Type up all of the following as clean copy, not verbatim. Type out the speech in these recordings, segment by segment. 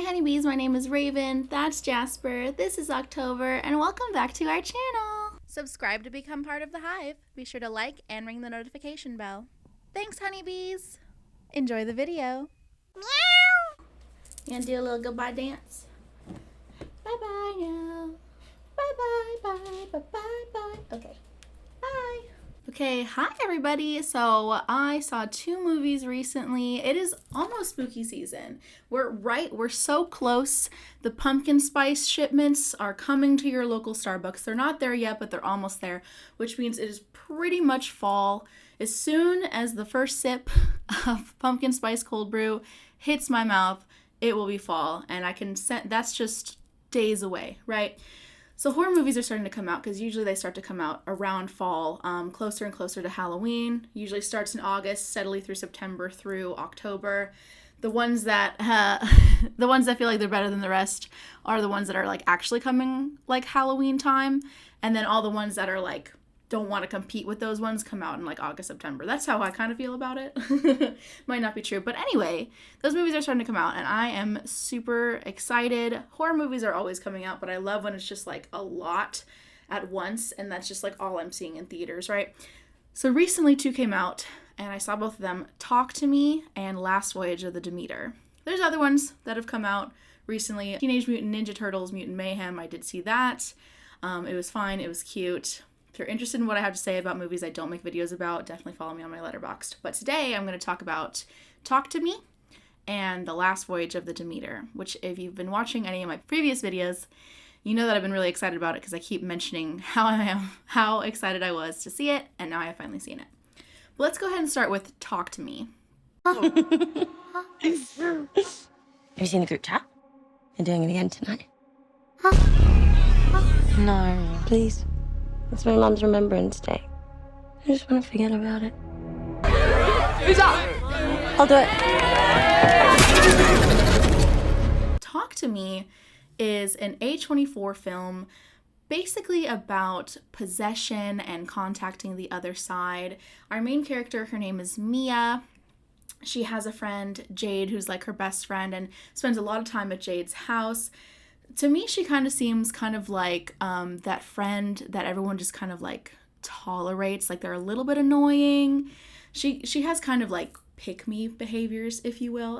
honeybees, my name is Raven, that's Jasper, this is October, and welcome back to our channel! Subscribe to become part of the hive. Be sure to like and ring the notification bell. Thanks, honeybees! Enjoy the video! Meow! You gonna do a little goodbye dance? Bye-bye now. Bye-bye, bye, bye-bye, bye. Okay. Bye! Okay, hi everybody. So I saw 2 movies recently. It is almost spooky season. We're so close. The pumpkin spice shipments are coming to your local Starbucks. They're not there yet, but they're almost there, which means it is pretty much fall. As soon as the first sip of pumpkin spice cold brew hits my mouth, it will be fall, and I can sense that's just days away, right? So horror movies are starting to come out because usually they start to come out around fall, closer and closer to Halloween. Usually starts in August, steadily through September through October. The ones that the ones that feel like they're better than the rest are the ones that are like actually coming like Halloween time, and then all the ones that are like don't want to compete with those ones come out in like August, September. That's how I kind of feel about it. Might not be true, but anyway, those movies are starting to come out and I am super excited. Horror movies are always coming out, but I love when it's just like a lot at once and that's just like all I'm seeing in theaters, right? So recently 2 came out and I saw both of them, Talk to Me and Last Voyage of the Demeter. There's other ones that have come out recently. Teenage Mutant Ninja Turtles, Mutant Mayhem, I did see that. It was fine, it was cute. If you're interested in what I have to say about movies I don't make videos about, definitely follow me on my Letterboxd. But today I'm going to talk about Talk to Me and The Last Voyage of the Demeter, which if you've been watching any of my previous videos, you know that I've been really excited about it because I keep mentioning how excited I was to see it, and now I have finally seen it. But let's go ahead and start with Talk to Me. Have you seen the group chat? You're doing it again tonight. No. Please. It's my mom's Remembrance Day. I just want to forget about it. Who's up? I'll do it. Talk to Me is an A24 film basically about possession and contacting the other side. Our main character, her name is Mia. She has a friend, Jade, who's like her best friend and spends a lot of time at Jade's house. To me, she kind of seems kind of like that friend that everyone just kind of like tolerates, like they're a little bit annoying. She has kind of like pick-me behaviors, if you will,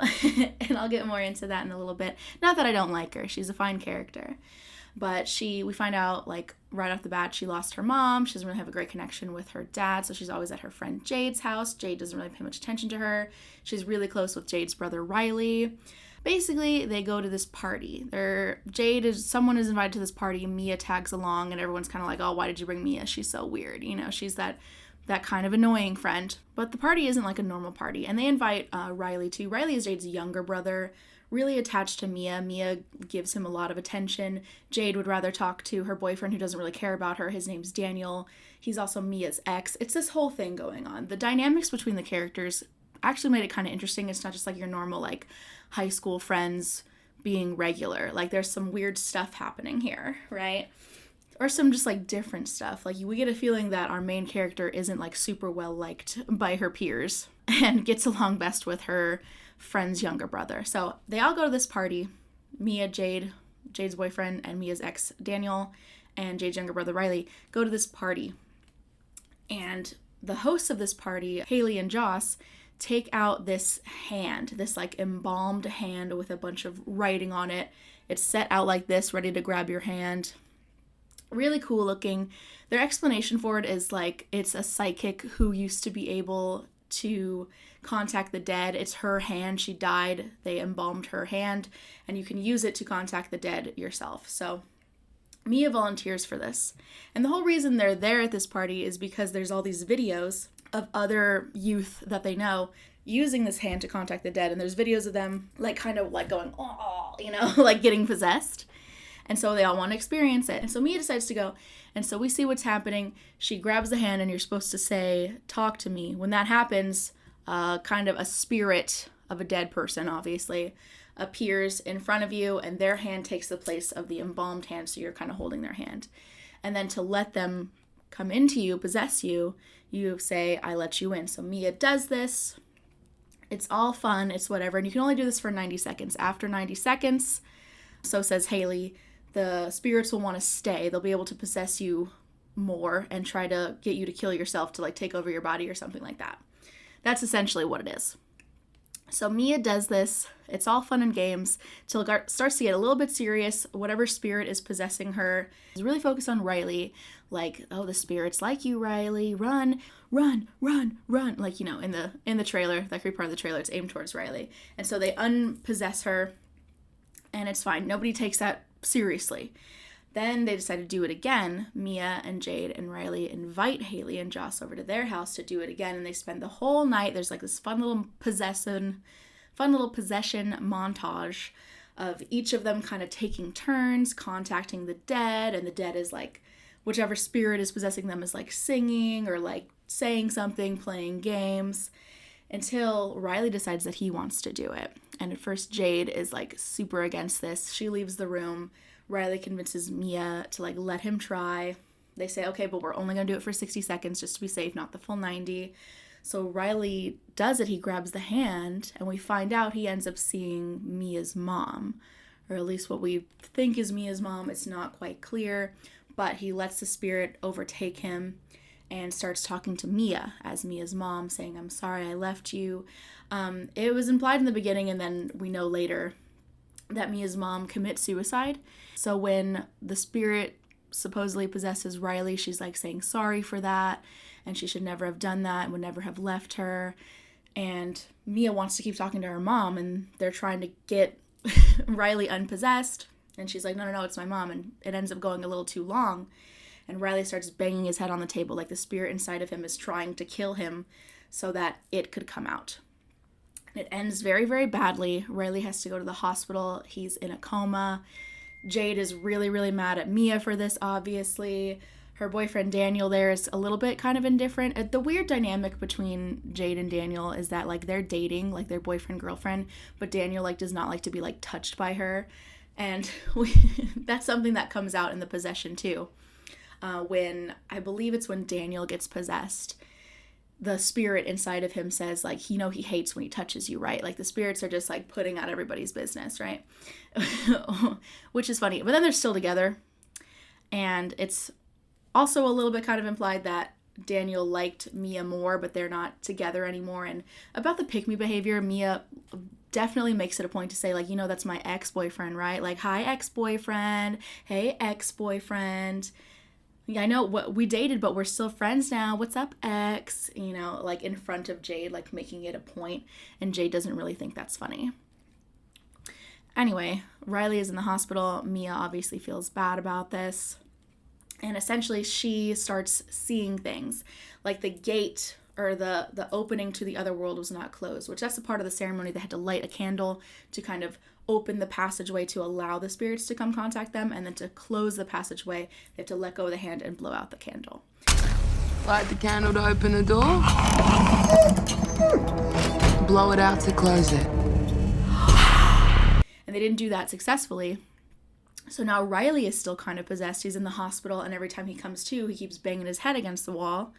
and I'll get more into that in a little bit. Not that I don't like her, she's a fine character. But we find out like right off the bat she lost her mom. She doesn't really have a great connection with her dad, so she's always at her friend Jade's house. Jade doesn't really pay much attention to her. She's really close with Jade's brother Riley. Basically, they go to this party. Someone is invited to this party, Mia tags along, and everyone's kind of like, oh, why did you bring Mia? She's so weird. You know, she's that kind of annoying friend. But the party isn't like a normal party, and they invite Riley too. Riley is Jade's younger brother, really attached to Mia. Mia gives him a lot of attention. Jade would rather talk to her boyfriend who doesn't really care about her. His name's Daniel. He's also Mia's ex. It's this whole thing going on. The dynamics between the characters actually made it kind of interesting. It's not just like your normal like high school friends being regular. Like there's some weird stuff happening here, right? Or some just like different stuff. Like we get a feeling that our main character isn't like super well liked by her peers and gets along best with her friend's younger brother. So they all go to this party. Mia, Jade's boyfriend, and Mia's ex Daniel, and Jade's younger brother Riley go to this party. And the hosts of this party, Haley and Joss, take out this hand, this like embalmed hand with a bunch of writing on it. It's set out like this, ready to grab your hand. Really cool looking. Their explanation for it is like it's a psychic who used to be able to contact the dead. It's her hand. She died. They embalmed her hand, and you can use it to contact the dead yourself. So Mia volunteers for this. And the whole reason they're there at this party is because there's all these videos of other youth that they know using this hand to contact the dead. And there's videos of them like kind of like going, oh, you know, like getting possessed. And so they all want to experience it. And so Mia decides to go. And so we see what's happening. She grabs the hand and you're supposed to say, talk to me. When that happens, kind of a spirit of a dead person, obviously, appears in front of you and their hand takes the place of the embalmed hand. So you're kind of holding their hand. And then to let them come into you, possess you, you say, I let you in. So Mia does this. It's all fun, it's whatever, and you can only do this for 90 seconds. After 90 seconds, so says Haley, the spirits will want to stay. They'll be able to possess you more and try to get you to kill yourself to like take over your body or something like that. That's essentially what it is. So Mia does this. It's all fun and games till it starts to get a little bit serious. Whatever spirit is possessing her is really focused on Riley. Like, oh, the spirit's like you, Riley. Run, run, run, run. Like, you know, in the trailer, that creepy part of the trailer, it's aimed towards Riley. And so they unpossess her, and it's fine. Nobody takes that seriously. Then they decide to do it again. Mia and Jade and Riley invite Haley and Joss over to their house to do it again, and they spend the whole night. There's like this fun little possession montage of each of them kind of taking turns contacting the dead, and the dead is like, whichever spirit is possessing them is like singing or like saying something, playing games, until Riley decides that he wants to do it. And at first Jade is like super against this. She leaves the room. Riley convinces Mia to like let him try. They say, okay, but we're only going to do it for 60 seconds just to be safe, not the full 90. So Riley does it. He grabs the hand, and we find out he ends up seeing Mia's mom, or at least what we think is Mia's mom. It's not quite clear, but he lets the spirit overtake him and starts talking to Mia as Mia's mom, saying, I'm sorry I left you. It was implied in the beginning, and then we know later that Mia's mom commits suicide. So when the spirit supposedly possesses Riley, she's like saying sorry for that, and she should never have done that and would never have left her. And Mia wants to keep talking to her mom, and they're trying to get Riley unpossessed, and she's like, no, it's my mom, and it ends up going a little too long, and Riley starts banging his head on the table like the spirit inside of him is trying to kill him so that it could come out. It ends very, very badly. Riley has to go to the hospital. He's in a coma. Jade is really, really mad at Mia for this, obviously. Her boyfriend Daniel there is a little bit kind of indifferent. The weird dynamic between Jade and Daniel is that like they're dating, like they're boyfriend-girlfriend, but Daniel like does not like to be like touched by her. And that's something that comes out in the possession too. When, I believe it's when Daniel gets possessed, the spirit inside of him says, like, you know, he hates when he touches you, right? Like, the spirits are just, like, putting out everybody's business, right? Which is funny. But then they're still together. And it's also a little bit kind of implied that Daniel liked Mia more, but they're not together anymore. And about the pick-me behavior, Mia definitely makes it a point to say, like, you know, that's my ex-boyfriend, right? Like, hi, ex-boyfriend. Hey, ex-boyfriend. Yeah, I know we dated, but we're still friends now. What's up, ex? You know, like in front of Jade, like making it a point. And Jade doesn't really think that's funny. Anyway, Riley is in the hospital. Mia obviously feels bad about this. And essentially she starts seeing things. Like the gate or the opening to the other world was not closed, which that's a part of the ceremony. They had to light a candle to kind of open the passageway to allow the spirits to come contact them, and then to close the passageway, they have to let go of the hand and blow out the candle. Light the candle to open the door. Blow it out to close it. And they didn't do that successfully. So now Riley is still kind of possessed. He's in the hospital, and every time he comes to, he keeps banging his head against the wall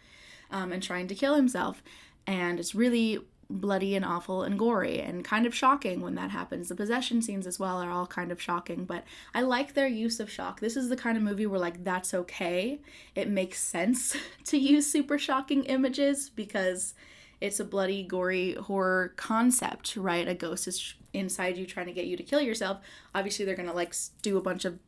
and trying to kill himself. And it's really bloody and awful and gory and kind of shocking when that happens. The possession scenes as well are all kind of shocking, but I like their use of shock. This is the kind of movie where, like, that's okay. It makes sense to use super shocking images because it's a bloody, gory horror concept, right? A ghost is inside you trying to get you to kill yourself. Obviously, they're gonna, like, do a bunch of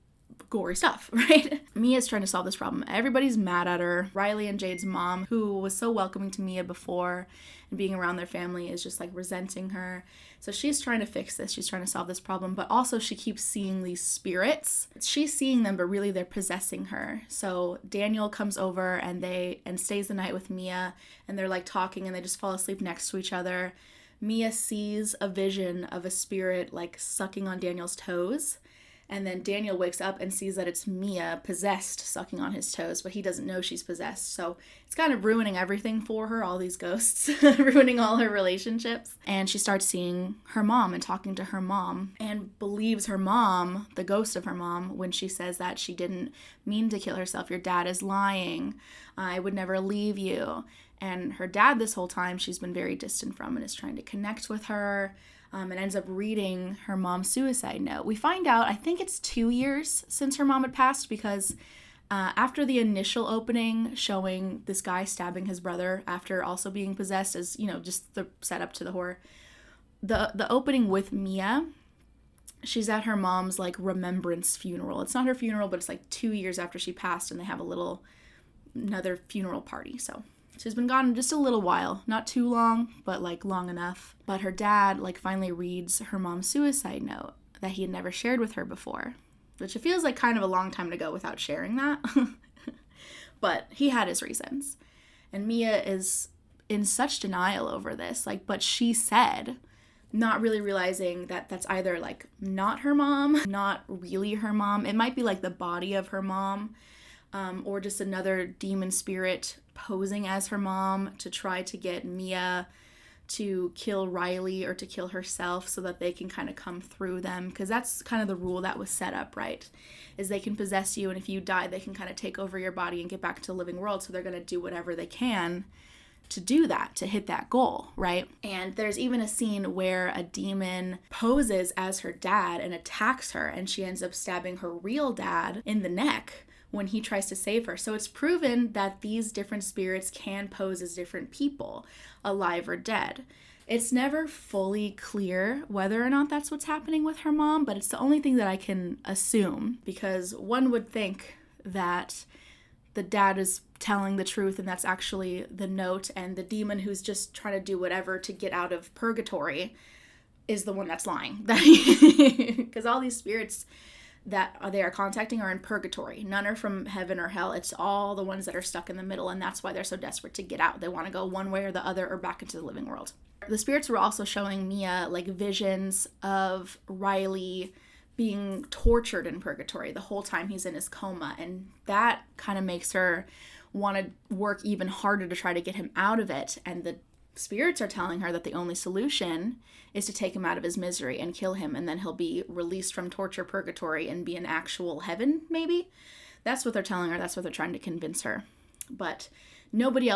gory stuff, right? Mia's trying to solve this problem. Everybody's mad at her. Riley and Jade's mom, who was so welcoming to Mia before and being around their family, is just like resenting her. So she's trying to fix this. She's trying to solve this problem, but also she keeps seeing these spirits. She's seeing them, but really they're possessing her. So Daniel comes over and stays the night with Mia, and they're like talking, and they just fall asleep next to each other. Mia sees a vision of a spirit like sucking on Daniel's toes. And then Daniel wakes up and sees that it's Mia possessed sucking on his toes, but he doesn't know she's possessed. So it's kind of ruining everything for her, all these ghosts, ruining all her relationships. And she starts seeing her mom and talking to her mom and believes her mom, the ghost of her mom, when she says that she didn't mean to kill herself. Your dad is lying. I would never leave you. And her dad, this whole time, she's been very distant from and is trying to connect with her, and ends up reading her mom's suicide note. We find out, I think it's 2 years since her mom had passed, because after the initial opening showing this guy stabbing his brother after also being possessed, as, you know, just the setup to the horror, the opening with Mia, she's at her mom's, like, remembrance funeral. It's not her funeral, but it's like 2 years after she passed, and they have another funeral party. So she's been gone just a little while, not too long, but like long enough. But her dad, like, finally reads her mom's suicide note that he had never shared with her before, which it feels like kind of a long time to go without sharing that. But he had his reasons. And Mia is in such denial over this, like, but she said, not really realizing that that's either, like, not her mom, not really her mom. It might be like the body of her mom, or just another demon spirit posing as her mom to try to get Mia to kill Riley or to kill herself so that they can kind of come through them. Because that's kind of the rule that was set up, right? Is they can possess you, and if you die, they can kind of take over your body and get back to the living world. So they're going to do whatever they can to do that, to hit that goal, right? And there's even a scene where a demon poses as her dad and attacks her, and she ends up stabbing her real dad in the neck when he tries to save her. So it's proven that these different spirits can pose as different people, alive or dead. It's never fully clear whether or not that's what's happening with her mom, but it's the only thing that I can assume, because one would think that the dad is telling the truth and that's actually the note, and the demon who's just trying to do whatever to get out of purgatory is the one that's lying. Because all these spirits that they are contacting are in purgatory. None are from heaven or hell. It's all the ones that are stuck in the middle, and that's why they're so desperate to get out. They want to go one way or the other, or back into the living world. The spirits were also showing Mia, like, visions of Riley being tortured in purgatory the whole time he's in his coma, and that kind of makes her want to work even harder to try to get him out of it. And the spirits are telling her that the only solution is to take him out of his misery and kill him, and then he'll be released from torture purgatory and be in actual heaven, maybe. That's what they're telling her. That's what they're trying to convince her. But nobody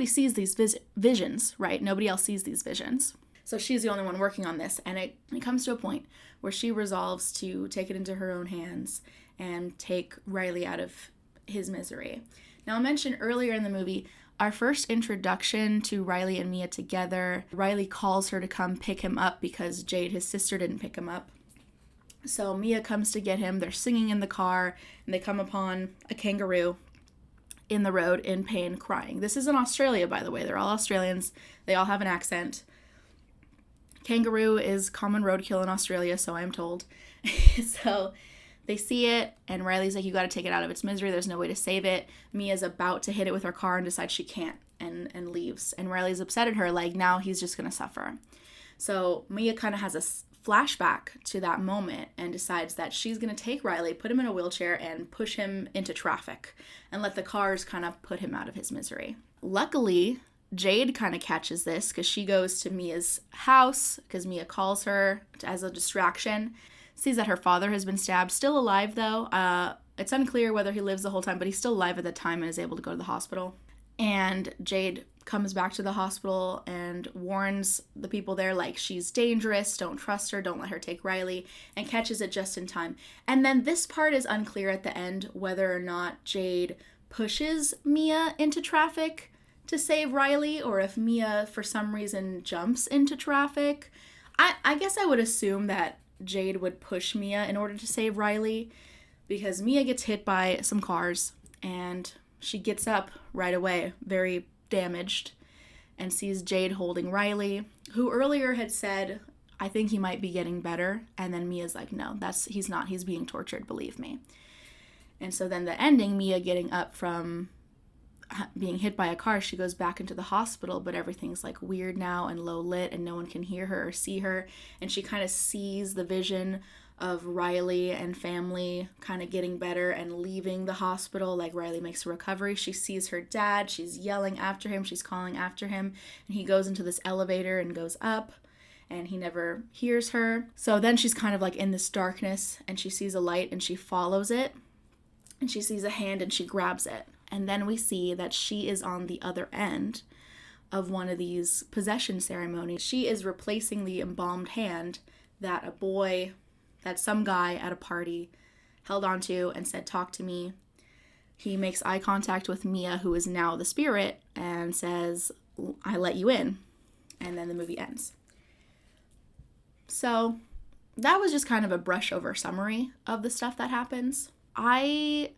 sees these visions, right? Nobody else sees these visions. So she's the only one working on this, and it comes to a point where she resolves to take it into her own hands and take Riley out of his misery. Now, I mentioned earlier in the movie, our first introduction to Riley and Mia together, Riley calls her to come pick him up because Jade, his sister, didn't pick him up. So Mia comes to get him. They're singing in the car, and they come upon a kangaroo in the road in pain, crying. This is in Australia, by the way. They're all Australians. They all have an accent. Kangaroo is common roadkill in Australia, so I'm told. So they see it, and Riley's like, you got to take it out of its misery. There's no way to save it. Mia's about to hit it with her car and decides she can't, and leaves. And Riley's upset at her, like, now he's just going to suffer. So Mia kind of has a flashback to that moment and decides that she's going to take Riley, put him in a wheelchair, and push him into traffic and let the cars kind of put him out of his misery. Luckily, Jade kind of catches this because she goes to Mia's house because Mia calls her as a distraction. Sees that her father has been stabbed. Still alive, though. It's unclear whether he lives the whole time, but he's still alive at the time and is able to go to the hospital. And Jade comes back to the hospital and warns the people there, like, she's dangerous, don't trust her, don't let her take Riley, and catches it just in time. And then this part is unclear at the end, whether or not Jade pushes Mia into traffic to save Riley, or if Mia, for some reason, jumps into traffic. I guess I would assume that Jade would push Mia in order to save Riley, because Mia gets hit by some cars and she gets up right away, very damaged, and sees Jade holding Riley, who earlier had said, I think he might be getting better, and then Mia's like, no, he's not, he's being tortured, believe me. And so then the ending, Mia getting up from being hit by a car, she goes back into the hospital, but everything's like weird now and low lit and no one can hear her or see her, and she kind of sees the vision of Riley and family kind of getting better and leaving the hospital. Like, Riley makes a recovery. She sees her dad, she's yelling after him, she's calling after him, and he goes into this elevator and goes up, and he never hears her. So then she's kind of like in this darkness, and she sees a light and she follows it, and she sees a hand and she grabs it. And then we see that she is on the other end of one of these possession ceremonies. She is replacing the embalmed hand that some guy at a party held onto and said, "Talk to me." He makes eye contact with Mia, who is now the spirit, and says, "I let you in." And then the movie ends. So that was just kind of a brush over summary of the stuff that happens. I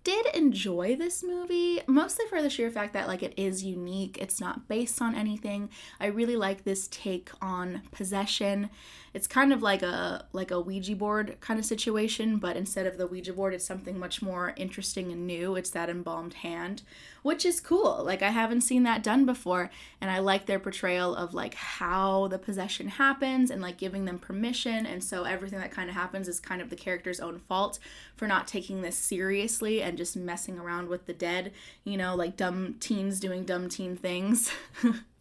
did enjoy this movie, mostly for the sheer fact that, like, it is unique. It's not based on anything. I really like this take on possession. It's kind of like a Ouija board kind of situation, but instead of the Ouija board, it's something much more interesting and new. It's that embalmed hand, which is cool. Like, I haven't seen that done before, and I like their portrayal of, like, how the possession happens and, like, giving them permission. And so everything that kind of happens is kind of the character's own fault for not taking this seriously and just messing around with the dead, you know, like dumb teens doing dumb teen things,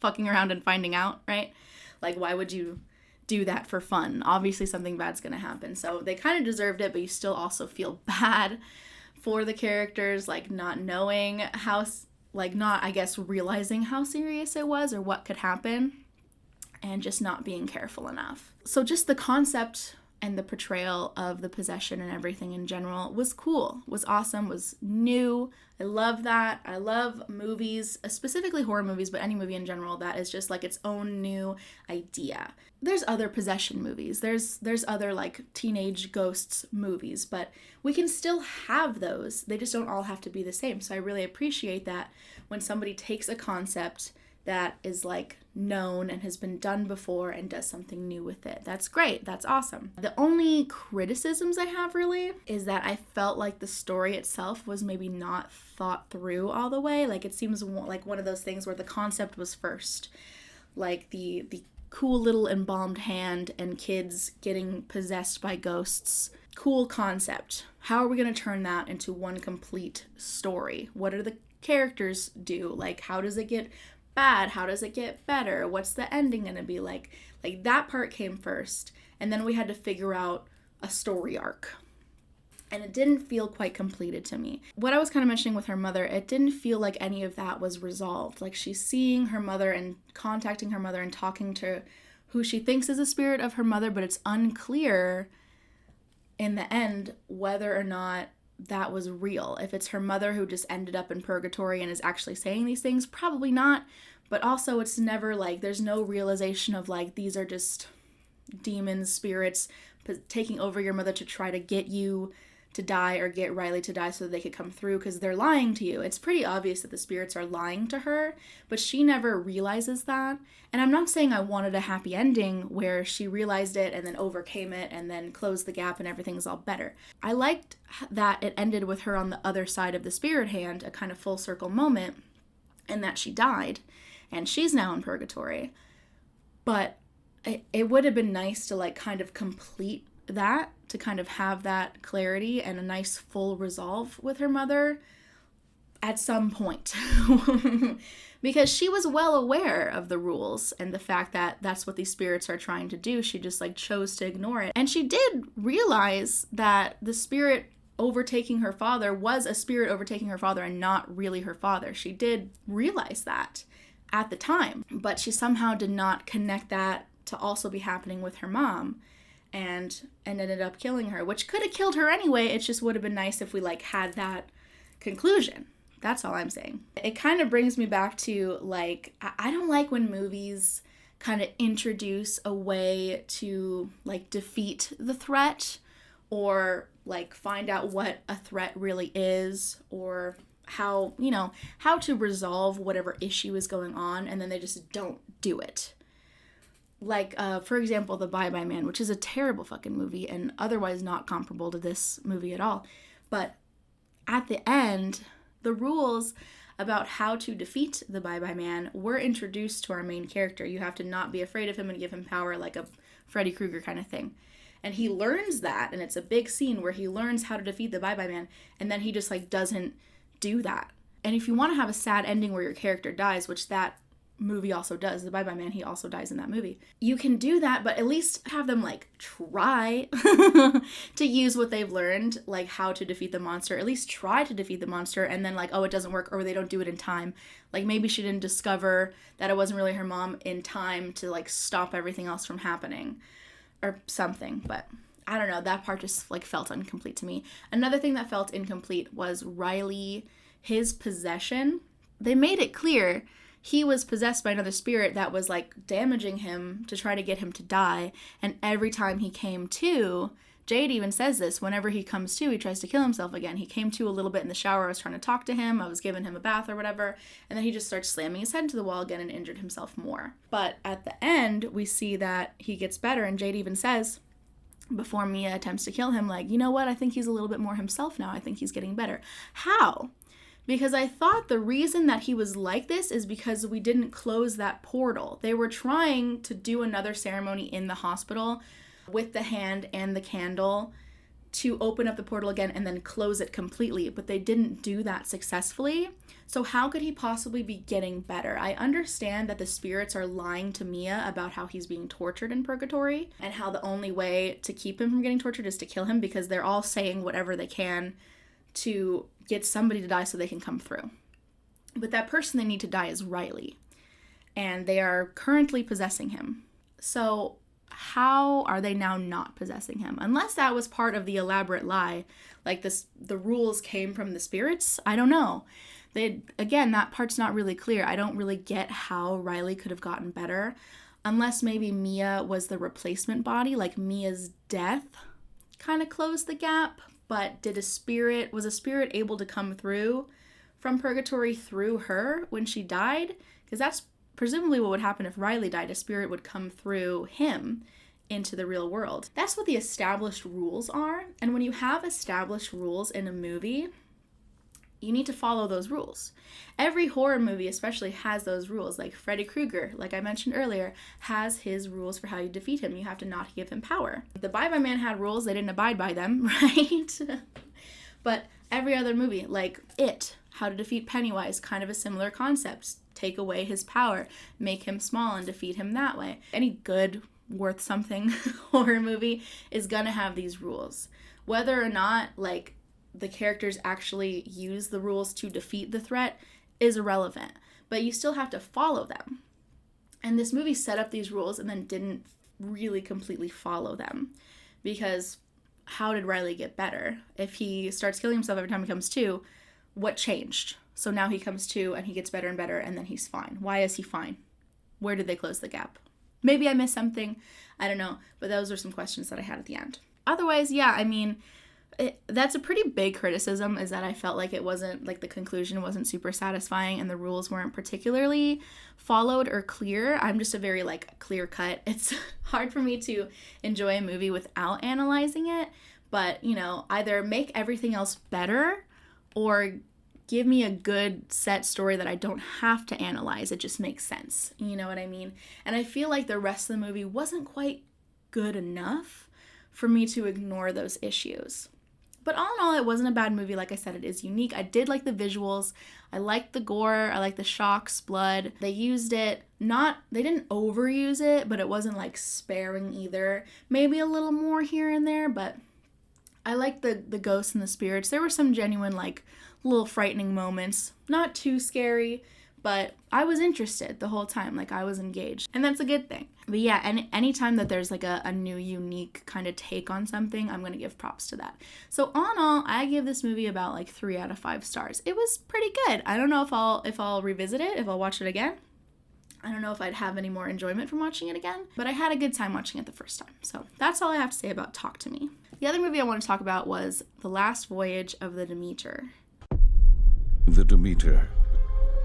fucking around and finding out, right? Like, why would you do that for fun? Obviously something bad's gonna happen. So they kind of deserved it, but you still also feel bad for the characters, like not knowing how, like not, I guess, realizing how serious it was or what could happen, and just not being careful enough. So just the concept and the portrayal of the possession and everything in general was cool, was awesome, was new. I love that. I love movies, specifically horror movies, but any movie in general that is just like its own new idea. There's other possession movies. There's other like teenage ghosts movies, but we can still have those. They just don't all have to be the same. So I really appreciate that when somebody takes a concept that is like known and has been done before and does something new with it. That's great. That's awesome. The only criticisms I have really is that I felt like the story itself was maybe not thought through all the way. Like, it seems like one of those things where the concept was first, like the cool little embalmed hand and kids getting possessed by ghosts. Cool concept. How are we going to turn that into one complete story? What do the characters do? Like, how does it get bad? How does it get better? What's the ending going to be like? Like, that part came first, and then we had to figure out a story arc. And it didn't feel quite completed to me. What I was kind of mentioning with her mother, it didn't feel like any of that was resolved. Like, she's seeing her mother and contacting her mother and talking to who she thinks is a spirit of her mother, but it's unclear in the end whether or not that was real. If it's her mother who just ended up in purgatory and is actually saying these things, probably not. But also, it's never like, there's no realization of like, these are just demons, spirits taking over your mother to try to get you to die or get Riley to die so that they could come through, because they're lying to you. It's pretty obvious that the spirits are lying to her, but she never realizes that. And I'm not saying I wanted a happy ending where she realized it and then overcame it and then closed the gap and everything's all better. I liked that it ended with her on the other side of the spirit hand, a kind of full circle moment, and that she died and she's now in purgatory. But it would have been nice to like kind of complete that, to kind of have that clarity and a nice full resolve with her mother at some point. Because she was well aware of the rules and the fact that that's what these spirits are trying to do. She just like chose to ignore it. And she did realize that the spirit overtaking her father was a spirit overtaking her father and not really her father. She did realize that at the time, but she somehow did not connect that to also be happening with her mom, and ended up killing her, which could have killed her anyway. It just would have been nice if we like had that conclusion. That's all I'm saying. It kind of brings me back to like, I don't like when movies kind of introduce a way to like defeat the threat, or like find out what a threat really is, or how, you know, how to resolve whatever issue is going on, and then they just don't do it. Like, for example, The Bye Bye Man, which is a terrible fucking movie and otherwise not comparable to this movie at all. But at the end, the rules about how to defeat the Bye Bye Man were introduced to our main character. You have to not be afraid of him and give him power, like a Freddy Krueger kind of thing. And he learns that, and it's a big scene where he learns how to defeat the Bye Bye Man, and then he just like doesn't do that. And if you want to have a sad ending where your character dies, which that movie also does. The Bye-Bye Man, he also dies in that movie. You can do that, but at least have them like try to use what they've learned, like how to defeat the monster. At least try to defeat the monster, and then like, oh, it doesn't work, or they don't do it in time. Like maybe she didn't discover that it wasn't really her mom in time to like stop everything else from happening or something. But I don't know, that part just like felt incomplete to me. Another thing that felt incomplete was Riley, his possession. They made it clear he was possessed by another spirit that was like damaging him to try to get him to die. And every time he came to, Jade even says this, whenever he comes to, he tries to kill himself again. He came to a little bit in the shower. I was trying to talk to him. I was giving him a bath or whatever. And then he just starts slamming his head into the wall again and injured himself more. But at the end, we see that he gets better. And Jade even says, before Mia attempts to kill him, like, you know what? I think he's a little bit more himself now. I think he's getting better. How? Because I thought the reason that he was like this is because we didn't close that portal. They were trying to do another ceremony in the hospital with the hand and the candle to open up the portal again and then close it completely, but they didn't do that successfully. So how could he possibly be getting better? I understand that the spirits are lying to Mia about how he's being tortured in purgatory and how the only way to keep him from getting tortured is to kill him, because they're all saying whatever they can to get somebody to die so they can come through. But that person they need to die is Riley, and they are currently possessing him. So how are they now not possessing him? Unless that was part of the elaborate lie, like this, the rules came from the spirits. I don't know. Again, that part's not really clear. I don't really get how Riley could have gotten better, unless maybe Mia was the replacement body, like Mia's death kind of closed the gap. But was a spirit able to come through from purgatory through her when she died? Because that's presumably what would happen if Riley died. A spirit would come through him into the real world. That's what the established rules are. And when you have established rules in a movie, you need to follow those rules. Every horror movie especially has those rules. Like Freddy Krueger, like I mentioned earlier, has his rules for how you defeat him. You have to not give him power. The Bye-Bye Man had rules. They didn't abide by them, right? But every other movie, like It, how to defeat Pennywise, kind of a similar concept. Take away his power, make him small and defeat him that way. Any good, worth something horror movie is gonna have these rules. Whether or not, like, the characters actually use the rules to defeat the threat is irrelevant, but you still have to follow them. And this movie set up these rules and then didn't really completely follow them, because how did Riley get better? If he starts killing himself every time he comes to, what changed? So now he comes to and he gets better and better and then he's fine. Why is he fine? Where did they close the gap? Maybe I missed something. I don't know, but those are some questions that I had at the end. Otherwise, yeah, I mean, that's a pretty big criticism, is that I felt like it wasn't, like, the conclusion wasn't super satisfying and the rules weren't particularly followed or clear. I'm just a very, like, clear cut. It's hard for me to enjoy a movie without analyzing it, but, you know, either make everything else better or give me a good set story that I don't have to analyze. It just makes sense. You know what I mean? And I feel like the rest of the movie wasn't quite good enough for me to ignore those issues. But all in all, it wasn't a bad movie. Like I said, it is unique. I did like the visuals. I liked the gore. I liked the shocks, blood. They used it. They didn't overuse it, but it wasn't like sparing either. Maybe a little more here and there, but I liked the ghosts and the spirits. There were some genuine, like, little frightening moments. Not too scary, but I was interested the whole time. Like, I was engaged. And that's a good thing. But yeah, anytime that there's like a new, unique kind of take on something, I'm going to give props to that. So all in all, I give this movie about like 3 out of 5 stars. It was pretty good. I don't know if I'll revisit it, if I'll watch it again. I don't know if I'd have any more enjoyment from watching it again, but I had a good time watching it the first time. So that's all I have to say about Talk to Me. The other movie I want to talk about was The Last Voyage of the Demeter. The Demeter,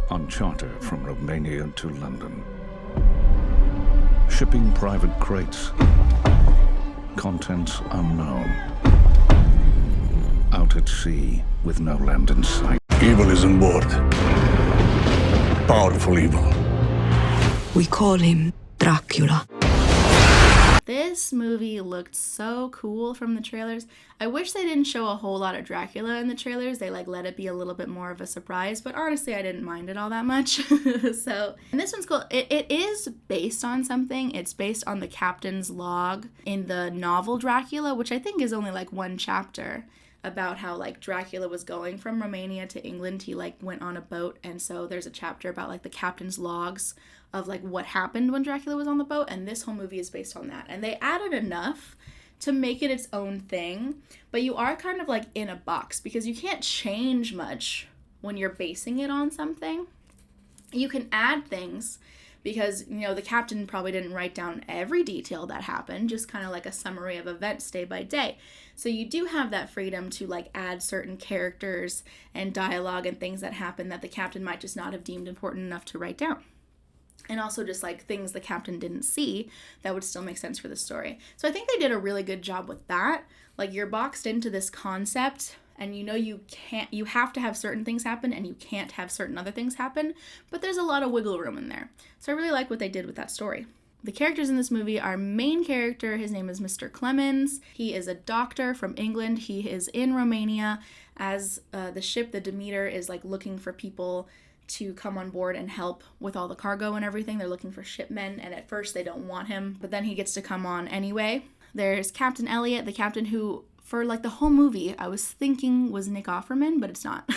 on charter from Romania to London. Shipping private crates. Contents unknown. Out at sea with no land in sight. Evil is on board. Powerful evil. We call him Dracula. This movie looked so cool from the trailers. I wish they didn't show a whole lot of Dracula in the trailers. They let it be a little bit more of a surprise, but honestly I didn't mind it all that much. So, and this one's cool. It is based on something. It's based on the captain's log in the novel Dracula, which I think is only one chapter, about how Dracula was going from Romania to England. He went on a boat, and so there's a chapter about the captain's logs of what happened when Dracula was on the boat, and this whole movie is based on that. And they added enough to make it its own thing, but you are kind of in a box because you can't change much when you're basing it on something. You can add things because, the captain probably didn't write down every detail that happened, just kind of a summary of events day by day. So you do have that freedom to add certain characters and dialogue and things that happen that the captain might just not have deemed important enough to write down. And also just things the captain didn't see that would still make sense for the story. So I think they did a really good job with that. You're boxed into this concept, and you have to have certain things happen and you can't have certain other things happen, but there's a lot of wiggle room in there. So I really like what they did with that story. The characters in this movie, our main character, his name is Mr. Clemens. He is a doctor from England. He is in Romania as the ship, the Demeter, is looking for people to come on board and help with all the cargo and everything. They're looking for shipmen, and at first they don't want him, but then he gets to come on anyway. There's Captain Elliot, the captain who, for the whole movie, I was thinking was Nick Offerman, but it's not.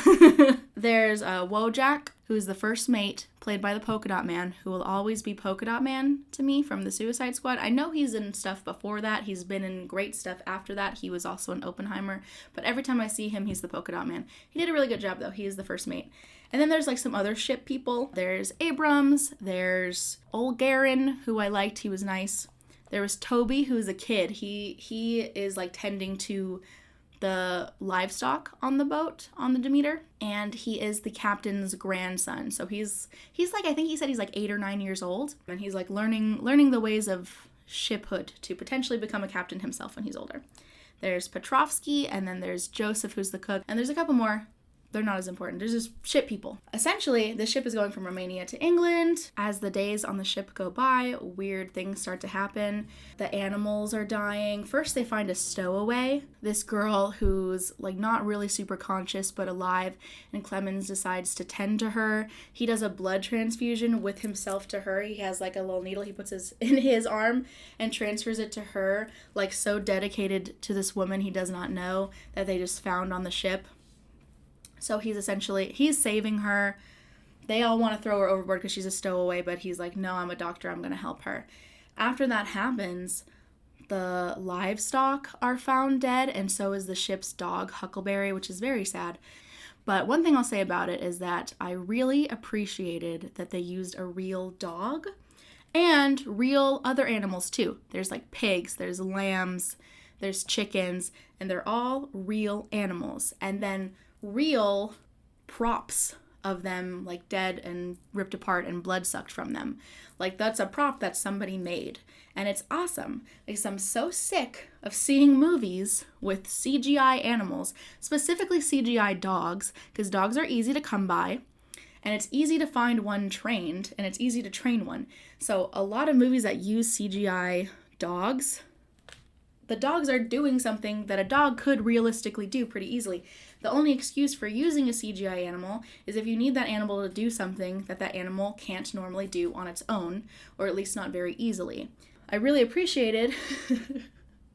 There's Wojak, who's the first mate, played by the Polka Dot Man, who will always be Polka Dot Man to me from the Suicide Squad. I know he's in stuff before that. He's been in great stuff after that. He was also in Oppenheimer, but every time I see him, he's the Polka Dot Man. He did a really good job, though. He is the first mate. And then there's some other ship people. There's Abrams. There's Olgarin, who I liked. He was nice. There was Toby, who's a kid. He is tending to the livestock on the boat on the Demeter, and he is the captain's grandson. So he's I think he said he's 8 or 9 years old, and he's learning the ways of shiphood to potentially become a captain himself when he's older. There's Petrovsky, and then there's Joseph, who's the cook, and there's a couple more. They're not as important. There's just ship people. Essentially, the ship is going from Romania to England. As the days on the ship go by, weird things start to happen. The animals are dying. First, they find a stowaway. This girl who's not really super conscious but alive, and Clemens decides to tend to her. He does a blood transfusion with himself to her. He has a little needle he puts in his arm and transfers it to her, so dedicated to this woman he does not know that they just found on the ship. So he's saving her. They all want to throw her overboard because she's a stowaway, but he's no, I'm a doctor, I'm going to help her. After that happens, the livestock are found dead, and so is the ship's dog, Huckleberry, which is very sad. But one thing I'll say about it is that I really appreciated that they used a real dog and real other animals too. There's pigs, there's lambs, there's chickens, and they're all real animals. And then real props of them dead and ripped apart and blood sucked from them. That's a prop that somebody made, and it's awesome because I'm so sick of seeing movies with CGI animals, specifically CGI dogs, because dogs are easy to come by and it's easy to find one trained and it's easy to train one. So a lot of movies that use CGI dogs, the dogs are doing something that a dog could realistically do pretty easily. The only excuse for using a CGI animal is if you need that animal to do something that animal can't normally do on its own, or at least not very easily. I really appreciated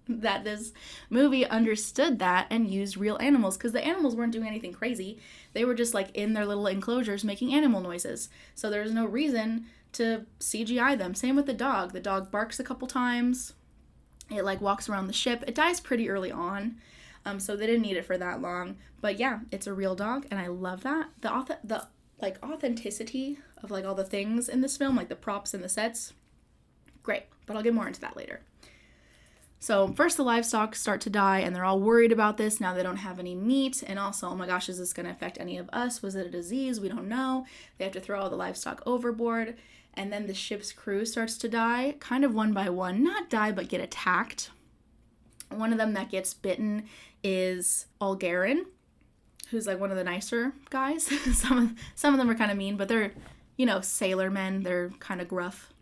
that this movie understood that and used real animals, because the animals weren't doing anything crazy. They were just in their little enclosures making animal noises. So there's no reason to CGI them. Same with the dog. The dog barks a couple times. It walks around the ship. It dies pretty early on, so they didn't need it for that long. But yeah, it's a real dog, and I love that. The authenticity of all the things in this film, the props and the sets, great. But I'll get more into that later. So first the livestock start to die, and they're all worried about this. Now they don't have any meat, and also, oh my gosh, is this going to affect any of us? Was it a disease? We don't know. They have to throw all the livestock overboard. And then the ship's crew starts to die, kind of one by one. Not die, but get attacked. One of them that gets bitten is Olgarin, who's one of the nicer guys. Some of them are kind of mean, but they're, sailor men. They're kind of gruff.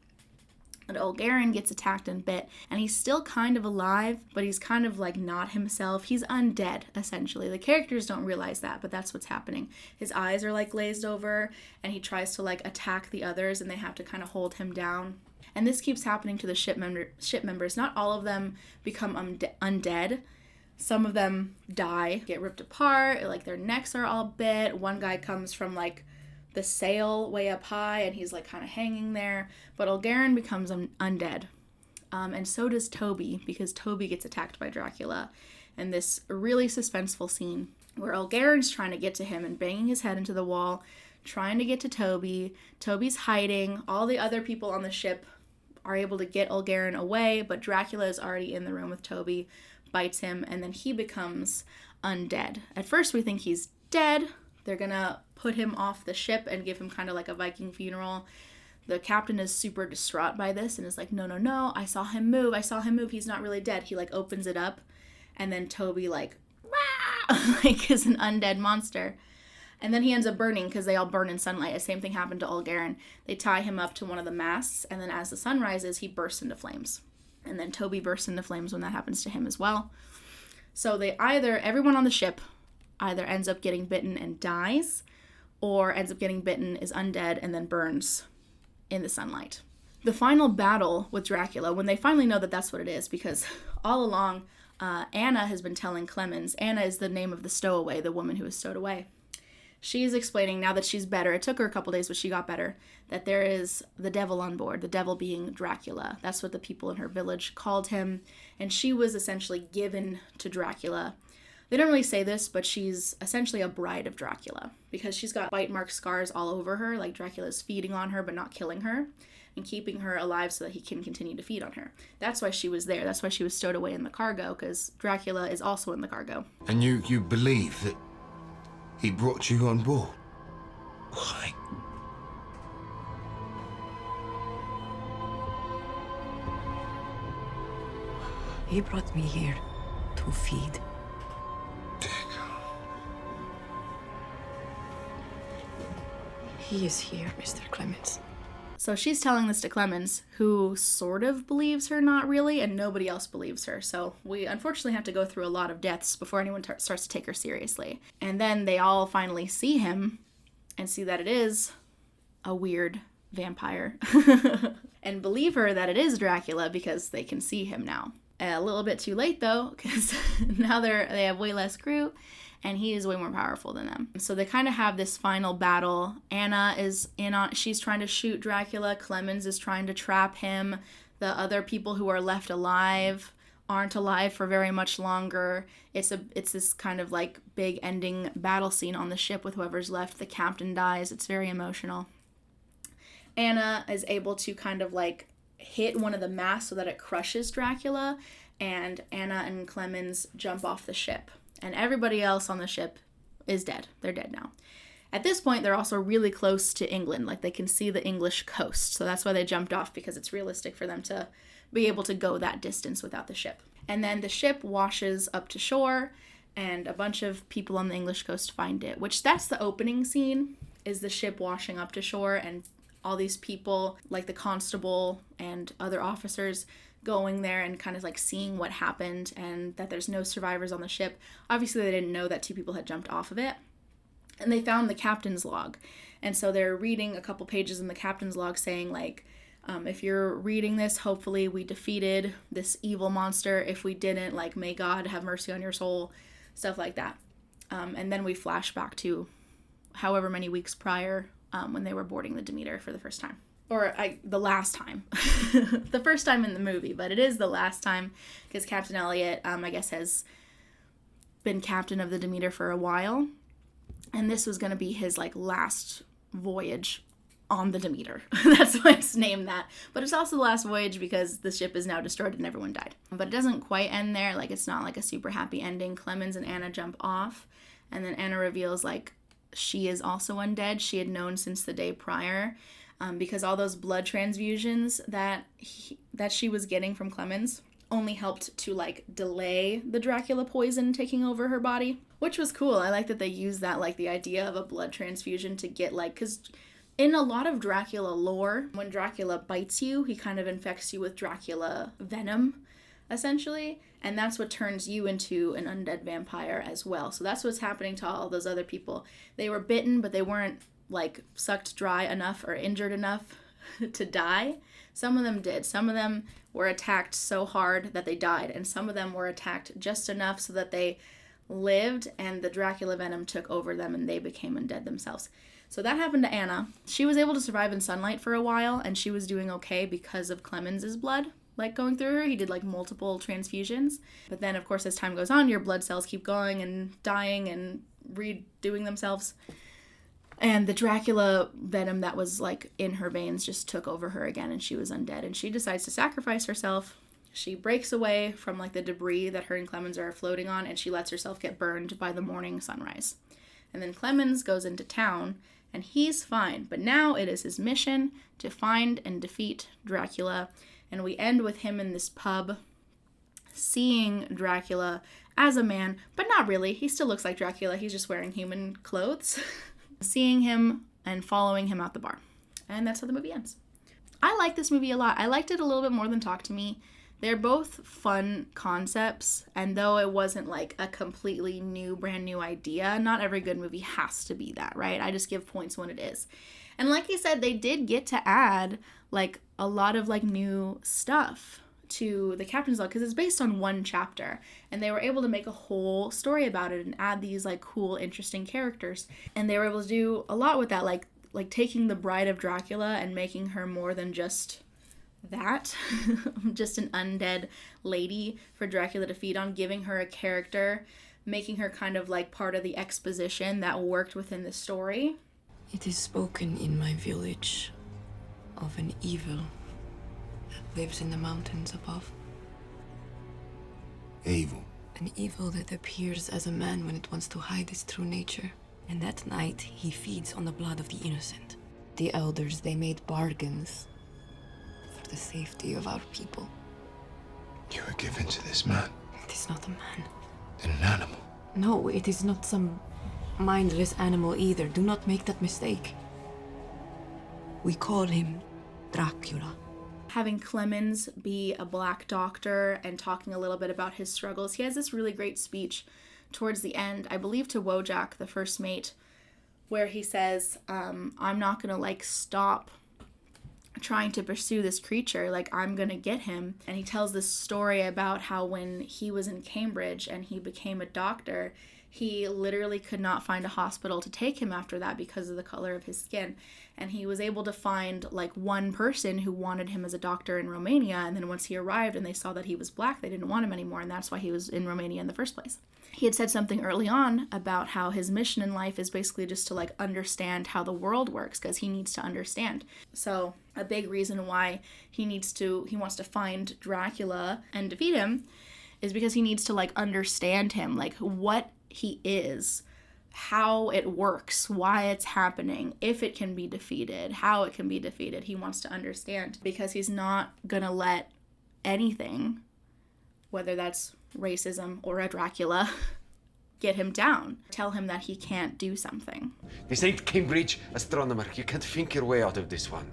And Olgarin gets attacked and bit, and he's still kind of alive, but he's kind of like not himself. He's undead, essentially. The characters don't realize that, but that's what's happening. His eyes are like glazed over, and he tries to like attack the others, and they have to kind of hold him down. And this keeps happening to the ship members. Not all of them become undead. Some of them die, get ripped apart, like their necks are all bit. One guy comes from like the sail way up high, and he's like kind of hanging there. But Olgarin becomes undead. And so does Toby, because Toby gets attacked by Dracula. And this really suspenseful scene where Olgarin's trying to get to him and banging his head into the wall, trying to get to Toby. Toby's hiding. All the other people on the ship are able to get Olgarin away, but Dracula is already in the room with Toby, bites him, and then he becomes undead. At first we think he's dead. They're gonna put him off the ship and give him kind of like a Viking funeral. The captain is super distraught by this and is like, no, I saw him move, he's not really dead. He like opens it up, and then Toby like, like is an undead monster. And then he ends up burning because they all burn in sunlight. The same thing happened to Olgarin. They tie him up to one of the masts, and then as the sun rises, he bursts into flames. And then Toby bursts into flames when that happens to him as well. So everyone on the ship either ends up getting bitten and dies, or ends up getting bitten, is undead, and then burns in the sunlight. The final battle with Dracula, when they finally know that that's what it is, because all along, Anna has been telling Clemens, Anna is the name of the stowaway, the woman who was stowed away. She's explaining, now that she's better, it took her a couple days, but she got better, that there is the devil on board, the devil being Dracula. That's what the people in her village called him, and she was essentially given to Dracula. They don't really say this, but she's essentially a bride of Dracula, because she's got bite mark scars all over her, like Dracula's feeding on her but not killing her, and keeping her alive so that he can continue to feed on her. That's why she was there. That's why she was stowed away in the cargo, because Dracula is also in the cargo. And you believe that he brought you on board? Why? He brought me here to feed. He is here, Mr. Clemens. So she's telling this to Clemens, who sort of believes her, not really, and nobody else believes her. So we unfortunately have to go through a lot of deaths before anyone starts to take her seriously. And then they all finally see him and see that it is a weird vampire and believe her that it is Dracula because they can see him now. A little bit too late though, because now they have way less crew, and he is way more powerful than them. So they kind of have this final battle. Anna is she's trying to shoot Dracula. Clemens is trying to trap him. The other people who are left alive aren't alive for very much longer. It's this kind of like big ending battle scene on the ship with whoever's left. The captain dies. It's very emotional. Anna is able to kind of like hit one of the masts so that it crushes Dracula, and Anna and Clemens jump off the ship. And everybody else on the ship is dead. They're dead now. At this point, they're also really close to England. Like, they can see the English coast. So that's why they jumped off, because it's realistic for them to be able to go that distance without the ship. And then the ship washes up to shore, and a bunch of people on the English coast find it, which that's the opening scene, is the ship washing up to shore, and all these people, like the constable and other officers, going there and kind of like seeing what happened and that there's no survivors on the ship. Obviously they didn't know that 2 people had jumped off of it, and they found the captain's log, and so they're reading a couple pages in the captain's log saying like, if you're reading this, hopefully we defeated this evil monster. If we didn't, like, may God have mercy on your soul, stuff like that. And then we flash back to however many weeks prior, when they were boarding the Demeter for the first time. Or the last time. The first time in the movie, but it is the last time, because Captain Elliot, I guess, has been captain of the Demeter for a while, and this was going to be his like last voyage on the Demeter. That's why it's named that. But it's also the last voyage because the ship is now destroyed and everyone died. But it doesn't quite end there. Like, it's not like a super happy ending. Clemens and Anna jump off, and then Anna reveals like she is also undead. She had known since the day prior. Because all those blood transfusions that she was getting from Clemens only helped to like delay the Dracula poison taking over her body, which was cool. I like that they used that, like the idea of a blood transfusion to get like, because In a lot of Dracula lore, when Dracula bites you, he kind of infects you with Dracula venom, essentially, and that's what turns you into an undead vampire as well. So that's what's happening to all those other people. They were bitten, but they weren't like sucked dry enough or injured enough to die. Some of them did. Some of them were attacked so hard that they died, and some of them were attacked just enough so that they lived and the Dracula venom took over them and they became undead themselves. So that happened to Anna. She was able to survive in sunlight for a while, and she was doing okay because of Clemens's blood, like, going through her. He did, like, multiple transfusions. But then, of course, as time goes on, your blood cells keep going and dying and redoing themselves. And the Dracula venom that was, like, in her veins just took over her again, and she was undead. And she decides to sacrifice herself. She breaks away from, like, the debris that her and Clemens are floating on, and she lets herself get burned by the morning sunrise. And then Clemens goes into town, and he's fine. But now it is his mission to find and defeat Dracula. And we end with him in this pub, seeing Dracula as a man, but not really. He still looks like Dracula. He's just wearing human clothes. Seeing him and following him out the bar. And that's how the movie ends. I like this movie a lot. I liked it a little bit more than Talk to Me. They're both fun concepts, and though it wasn't like a completely new, brand new idea, not every good movie has to be that, right? I just give points when it is. And like I said, they did get to add like a lot of like new stuff to the Captain's Log because it's based on one chapter, and they were able to make a whole story about it and add these like cool, interesting characters. And they were able to do a lot with that, like taking the Bride of Dracula and making her more than just that, just an undead lady for Dracula to feed on, giving her a character, making her kind of like part of the exposition that worked within the story. It is spoken in my village of an evil that lives in the mountains above. Evil? An evil that appears as a man when it wants to hide its true nature. And that night, he feeds on the blood of the innocent. The elders, they made bargains for the safety of our people. You were given to this man? It is not a man. Then an animal? No, it is not some mindless animal either. Do not make that mistake. We call him Dracula. Having Clemens be a black doctor and talking a little bit about his struggles, he has this really great speech towards the end, I believe to Wojak, the first mate, where he says, I'm not gonna like stop trying to pursue this creature, like I'm gonna get him. And he tells this story about how when he was in Cambridge and he became a doctor, he literally could not find a hospital to take him after that because of the color of his skin. And he was able to find like one person who wanted him as a doctor in Romania, and then once he arrived and they saw that he was black, they didn't want him anymore, and that's why he was in Romania in the first place. He had said something early on about how his mission in life is basically just to like understand how the world works, because he needs to understand. So a big reason why he wants to find Dracula and defeat him is because he needs to like understand him, like what he is, how it works, why it's happening, if it can be defeated, how it can be defeated. He wants to understand, because he's not gonna let anything, whether that's racism or a Dracula, get him down, tell him that he can't do something. This ain't Cambridge astronomer. You can't think your way out of this one.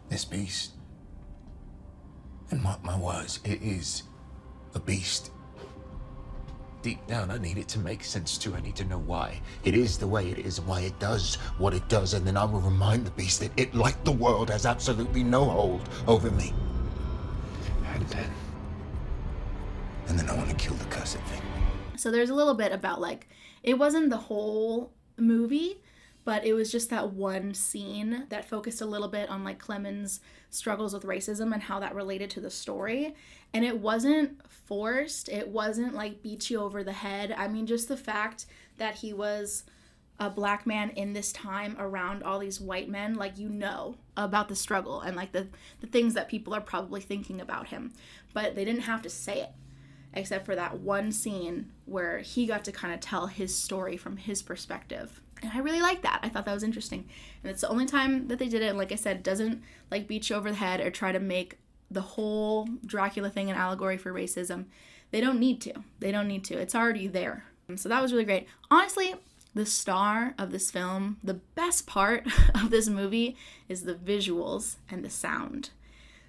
This beast. And mark my words, it is a beast. Deep down, I need it to make sense too. I need to know why it is the way it is and why it does what it does. And then I will remind the beast that it, like the world, has absolutely no hold over me. And then I want to kill the cursed thing. So there's a little bit about like, it wasn't the whole movie, but it was just that one scene that focused a little bit on like Clemens' struggles with racism and how that related to the story. And it wasn't forced. It wasn't like beat you over the head. I mean, just the fact that he was a black man in this time around all these white men, like, you know about the struggle and like the things that people are probably thinking about him. But they didn't have to say it, except for that one scene where he got to kind of tell his story from his perspective. And I really like that. I thought that was interesting. And it's the only time that they did it. And like I said, doesn't like beat you over the head or try to make the whole Dracula thing an allegory for racism. They don't need to. They don't need to. It's already there. So that was really great. Honestly, the star of this film, the best part of this movie is the visuals and the sound.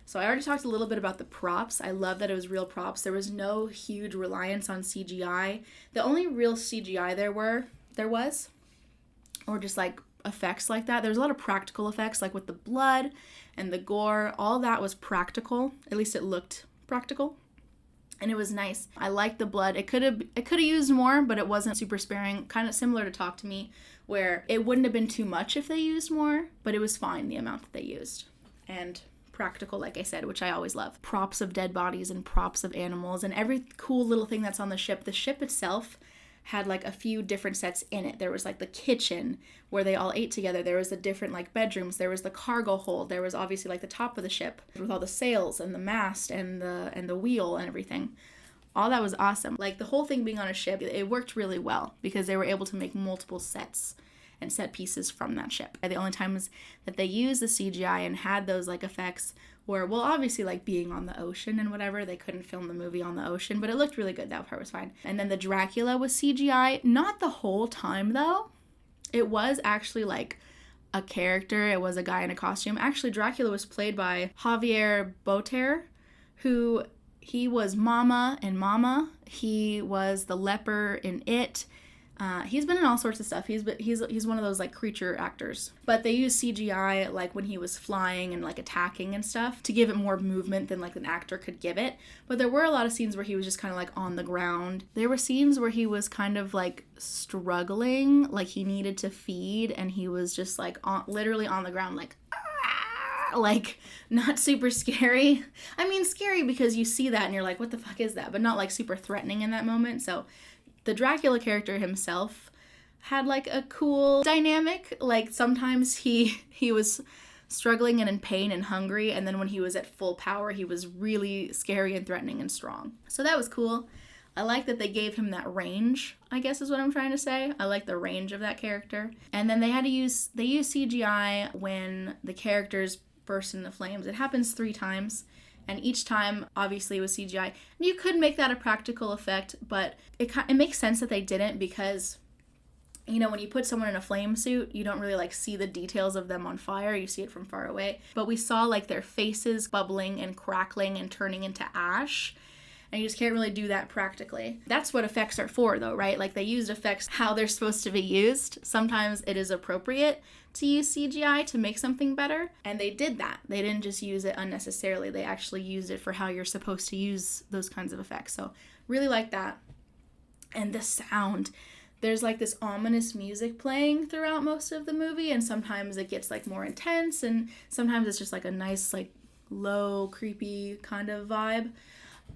So I already talked a little bit about the props. I love that it was real props. There was no huge reliance on CGI. The only real CGI there was, or just like effects like that. There was a lot of practical effects, like with the blood and the gore. All that was practical. At least it looked practical. And it was nice. I liked the blood. It could have used more, but it wasn't super sparing. Kind of similar to Talk to Me, where it wouldn't have been too much if they used more, but it was fine the amount that they used. And practical, like I said, which I always love. Props of dead bodies and props of animals and every cool little thing that's on the ship. The ship itself had like a few different sets in it. There was like the kitchen where they all ate together. There was the different like bedrooms. There was the cargo hold. There was obviously like the top of the ship with all the sails and the mast and the wheel and everything. All that was awesome. Like the whole thing being on a ship, it worked really well because they were able to make multiple sets and set pieces from that ship. The only times that they used the CGI and had those like effects were, well, obviously like being on the ocean and whatever. They couldn't film the movie on the ocean, but it looked really good. That part was fine. And then the Dracula was CGI, not the whole time though. It was actually like a character. It was a guy in a costume. Actually, Dracula was played by Javier Boter, who he was Mama in Mama. He was the leper in It. He's been in all sorts of stuff. He's one of those like creature actors. But they use CGI like when he was flying and like attacking and stuff to give it more movement than like an actor could give it. But there were a lot of scenes where he was just kind of like on the ground. There were scenes where he was kind of like struggling, like he needed to feed, and he was just like literally on the ground like not super scary. I mean scary because you see that and you're like, what the fuck is that? But not like super threatening in that moment. So the Dracula character himself had like a cool dynamic. Like sometimes he was struggling and in pain and hungry, and then when he was at full power, he was really scary and threatening and strong. So that was cool. I like that they gave him that range, I guess is what I'm trying to say. I like the range of that character. And then they used CGI when the characters burst into flames. It happens 3 times. And each time, obviously, it was CGI. You could make that a practical effect, but it makes sense that they didn't because, you know, when you put someone in a flame suit, you don't really, like, see the details of them on fire. You see it from far away. But we saw, like, their faces bubbling and crackling and turning into ash. And you just can't really do that practically. That's what effects are for, though, right? Like, they used effects how they're supposed to be used. Sometimes it is appropriate to use CGI to make something better, and they did that. They didn't just use it unnecessarily. They actually used it for how you're supposed to use those kinds of effects. So, really like that. And the sound. There's, like, this ominous music playing throughout most of the movie, and sometimes it gets, like, more intense, and sometimes it's just, like, a nice, like, low, creepy kind of vibe.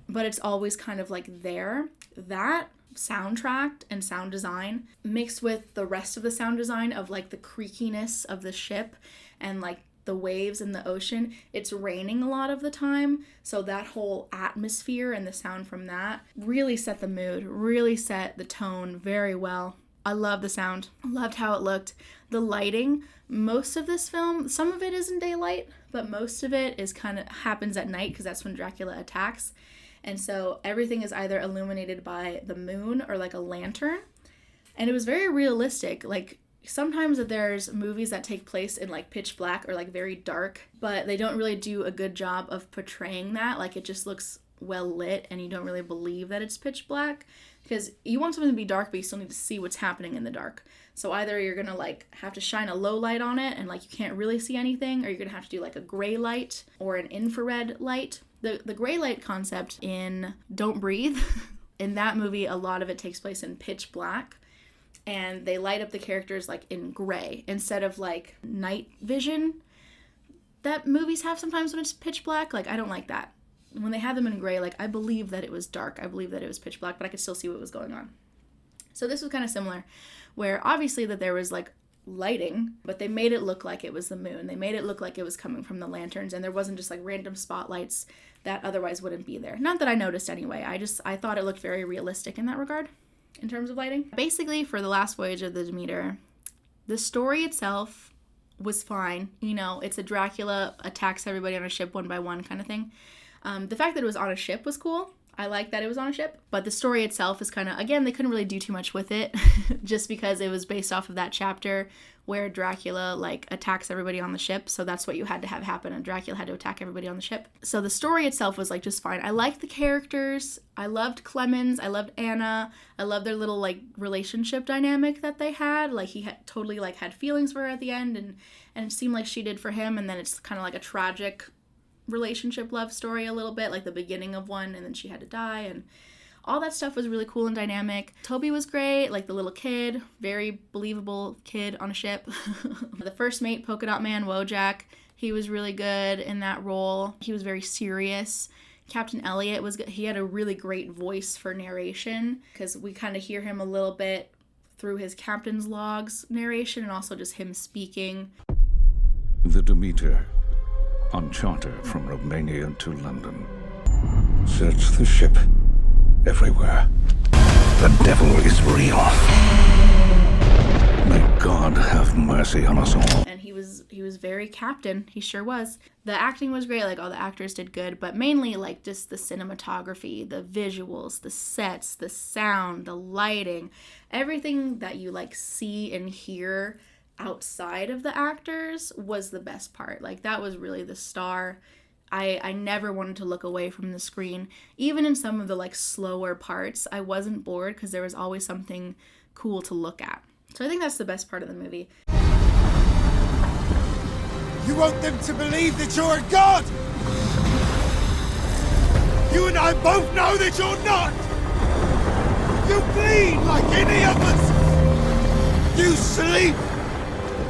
But it's always kind of like there. That soundtrack and sound design mixed with the rest of the sound design of like the creakiness of the ship and like the waves in the ocean. It's raining a lot of the time, so that whole atmosphere and the sound from that really set the mood, really set the tone very well. I love the sound. I loved how it looked. The lighting, most of this film, some of it is in daylight, but most of it is kind of happens at night because that's when Dracula attacks. And so everything is either illuminated by the moon or like a lantern. And it was very realistic. Like sometimes there's movies that take place in like pitch black or like very dark, but they don't really do a good job of portraying that. Like it just looks well lit and you don't really believe that it's pitch black because you want something to be dark, but you still need to see what's happening in the dark. So either you're gonna like have to shine a low light on it and like you can't really see anything, or you're gonna have to do like a gray light or an infrared light. The gray light concept in Don't Breathe, in that movie, a lot of it takes place in pitch black, and they light up the characters like in gray instead of like night vision that movies have sometimes when it's pitch black. Like I don't like that. When they had them in gray, like I believe that it was dark. I believe that it was pitch black, but I could still see what was going on. So this was kind of similar, where obviously that there was like lighting, but they made it look like it was the moon. They made it look like it was coming from the lanterns, and there wasn't just like random spotlights that otherwise wouldn't be there. Not that I noticed anyway. I thought it looked very realistic in that regard in terms of lighting. Basically, for the last voyage of the Demeter, the story itself was fine. You know, it's a Dracula attacks everybody on a ship one by one kind of thing. The fact that it was on a ship was cool. I like that it was on a ship, but the story itself is kind of, again, they couldn't really do too much with it just because it was based off of that chapter where Dracula like attacks everybody on the ship. So that's what you had to have happen, and Dracula had to attack everybody on the ship. So the story itself was like just fine. I liked the characters. I loved Clemens. I loved Anna. I loved their little like relationship dynamic that they had. Like he had totally like had feelings for her at the end, and it seemed like she did for him. And then it's kind of like a tragic relationship love story a little bit, like the beginning of one, and then she had to die, and all that stuff was really cool and dynamic. Toby was great, like the little kid, very believable kid on a ship. The first mate, Polka Dot Man, Wojak, he was really good in that role. He was very serious. Captain Elliot was good. He had a really great voice for narration, because we kind of hear him a little bit through his captain's logs narration and also just him speaking. The Demeter, on charter from Romania to London. Search the ship. Everywhere. The devil is real. May God have mercy on us all. And he was very captain. He sure was. The acting was great. Like all the actors did good, but mainly like just the cinematography, the visuals, the sets, the sound, the lighting, everything that you like see and hear outside of the actors was the best part. Like that was really the star. I never wanted to look away from the screen. Even in some of the like slower parts, I wasn't bored because there was always something cool to look at. So I think that's the best part of the movie. You want them to believe that you're a god? You and I both know that you're not! You bleed like any of us! You sleep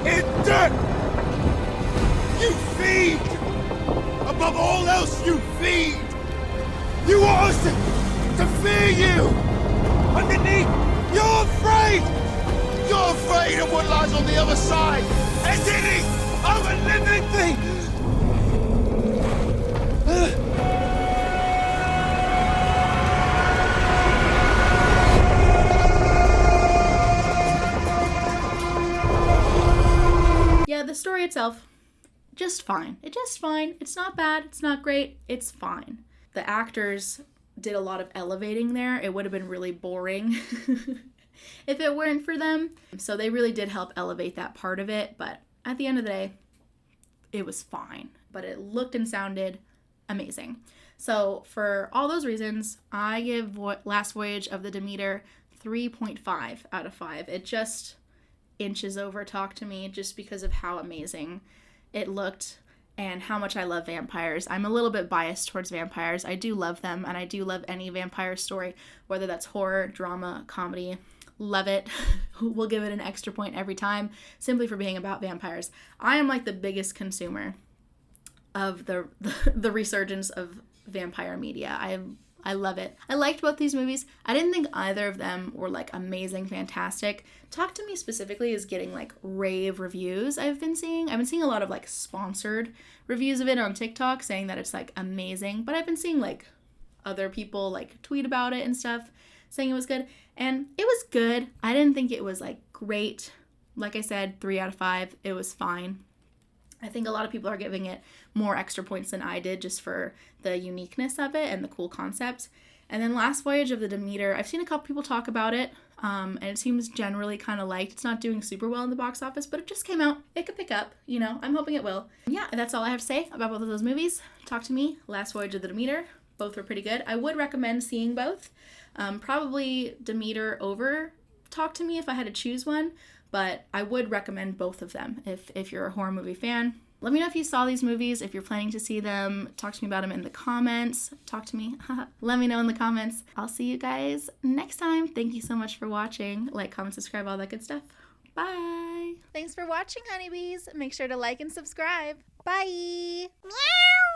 in dirt! You feed! Above all else, you feed! You want us to fear you! Underneath, you're afraid! You're afraid of what lies on the other side! As any other living thing! Yeah, the story itself, just fine. It's just fine. It's not bad. It's not great. It's fine. The actors did a lot of elevating there. It would have been really boring if it weren't for them. So they really did help elevate that part of it. But at the end of the day, it was fine. But it looked and sounded amazing. So for all those reasons, I give Last Voyage of the Demeter 3.5 out of 5. It just inches over Talk to Me just because of how amazing it looked and how much I love vampires. I'm a little bit biased towards vampires. I do love them, and I do love any vampire story, whether that's horror, drama, comedy. Love it. We'll give it an extra point every time simply for being about vampires. I am like the biggest consumer of the resurgence of vampire media. I love it. I liked both these movies. I didn't think either of them were like amazing, fantastic. Talk to Me specifically is getting like rave reviews I've been seeing. I've been seeing a lot of like sponsored reviews of it on TikTok saying that it's like amazing. But I've been seeing like other people like tweet about it and stuff saying it was good. And it was good. I didn't think it was like great. Like I said, 3 out of 5. It was fine. I think a lot of people are giving it more extra points than I did just for the uniqueness of it and the cool concept. And then Last Voyage of the Demeter, I've seen a couple people talk about it, and it seems generally kind of liked. It's not doing super well in the box office, but it just came out. It could pick up, you know. I'm hoping it will. Yeah, that's all I have to say about both of those movies. Talk to Me, Last Voyage of the Demeter. Both were pretty good. I would recommend seeing both. Probably Demeter over Talk to Me if I had to choose one. But I would recommend both of them if you're a horror movie fan. Let me know if you saw these movies, if you're planning to see them. Talk to me about them in the comments. Talk to me. Let me know in the comments. I'll see you guys next time. Thank you so much for watching. Like, comment, subscribe, all that good stuff. Bye. Thanks for watching, honeybees. Make sure to like and subscribe. Bye. Meow.